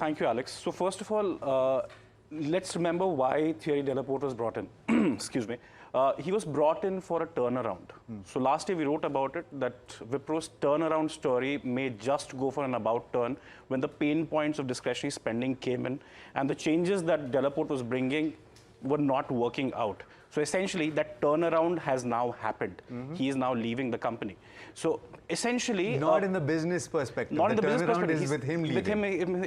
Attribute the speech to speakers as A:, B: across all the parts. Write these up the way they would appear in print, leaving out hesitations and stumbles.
A: Thank you, Alex. So first of all, let's remember why Thierry Delaporte was brought in. Excuse me. He was brought in for a turnaround. So last year we wrote about it, that Wipro's turnaround story may just go for an about turn when the pain points of discretionary spending came in and the changes that Delaporte was bringing were not working out. So essentially, that turnaround has now happened. He is now leaving the company. So essentially...
B: Not in the business perspective.
A: Not in the business perspective.
B: Is with him leaving.
A: With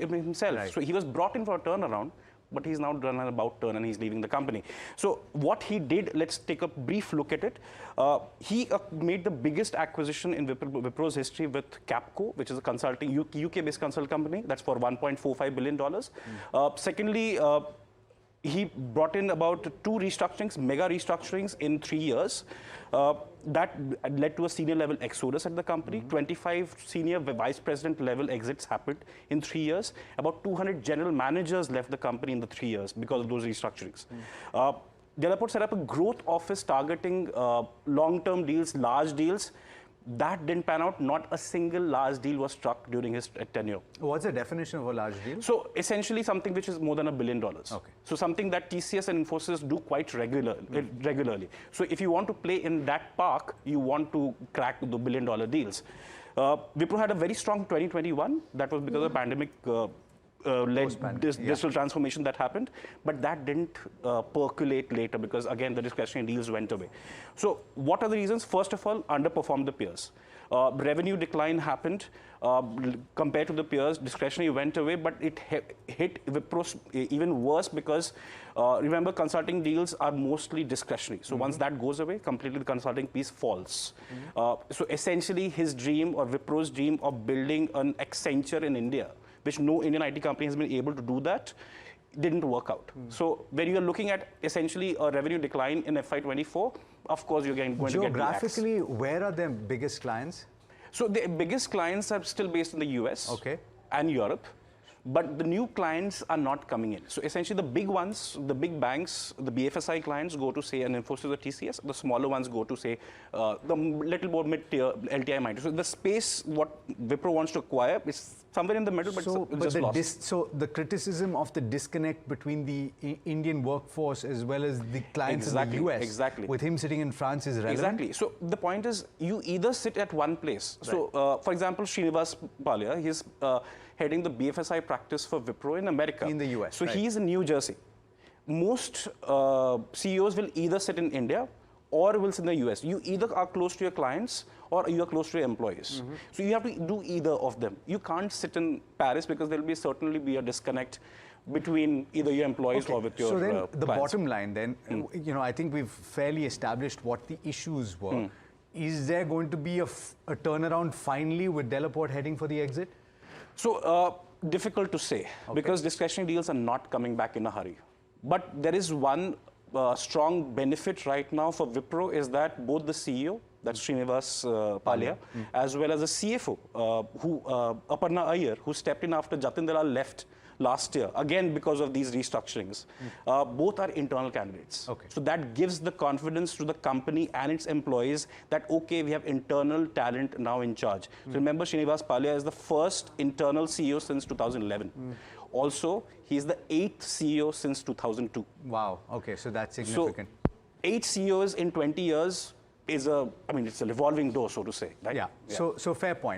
A: him himself.
B: Right.
A: So he was brought in for a turnaround, but he's now done an about turn and he's leaving the company. So what he did, let's take a brief look at it. He made the biggest acquisition in Wipro's history with Capco, which is a consulting, UK-based consult company. That's for $1.45 billion. Secondly, he brought in about 2 restructurings, mega restructurings in 3 years. That led to a senior level exodus at the company. 25 senior vice president level exits happened in 3 years. About 200 general managers left the company in the 3 years because of those restructurings. Delaporte set up a growth office targeting long-term deals, large deals. That didn't pan out. Not a single large deal was struck during his tenure.
B: What's the definition of a large deal?
A: So essentially something which is more than $1 billion. Okay. So something that TCS and Infosys do quite regularly. So if you want to play in that park, you want to crack the $1 billion deals. Wipro had a very strong 2021. That was because of the pandemic led digital transformation that happened, but that didn't percolate later because, again, the discretionary deals went away. So what are the reasons? First of all, underperformed the peers. Revenue decline happened compared to the peers. Discretionary went away, but it hit Wipro even worse because, remember, consulting deals are mostly discretionary. So once that goes away, completely the consulting piece falls. So essentially, his dream or Wipro's dream of building an Accenture in India, which no Indian IT company has been able to do that, didn't work out. So when you're looking at essentially a revenue decline in FY24, of course you're going to get the axe.
B: Geographically, where are their biggest clients?
A: So the biggest clients are still based in the US and Europe, but the new clients are not coming in. So essentially the big ones, the big banks, the BFSI clients go to say an Infosys or TCS, the smaller ones go to say the little more mid-tier LTI minded. So the space what Wipro wants to acquire is somewhere in the middle, but it's just lost.
B: So the criticism of the disconnect between the Indian workforce as well as the clients in the US, with him sitting in France, is relevant?
A: Exactly. So the point is, you either sit at one place. Right. So for example, Srinivas Pallia, he's heading the BFSI practice for Wipro in America.
B: In the US.
A: So he's in New Jersey. Most CEOs will either sit in India or will sit in the US. You either are close to your clients or you are close to your employees. So you have to do either of them. You can't sit in Paris because there will certainly be a disconnect between either your employees or with your
B: So then the
A: clients.
B: bottom line then, you know, I think we've fairly established what the issues were. Is there going to be a turnaround finally with Delaporte heading for the exit?
A: So difficult to say because discretionary deals are not coming back in a hurry. But there is one strong benefit right now for Wipro is that both the CEO, that's Srinivas Pallia, as well as the CFO, Aparna Iyer, who stepped in after Jatin Dalal left last year, again because of these restructurings, both are internal candidates. So that gives the confidence to the company and its employees that, okay, we have internal talent now in charge. So remember, Srinivas Pallia is the first internal CEO since 2011. Also, he's the 8th CEO since 2002.
B: Wow, okay, so that's significant.
A: So 8 CEOs in 20 years is it's a revolving door, so to say. Right?
B: So fair point.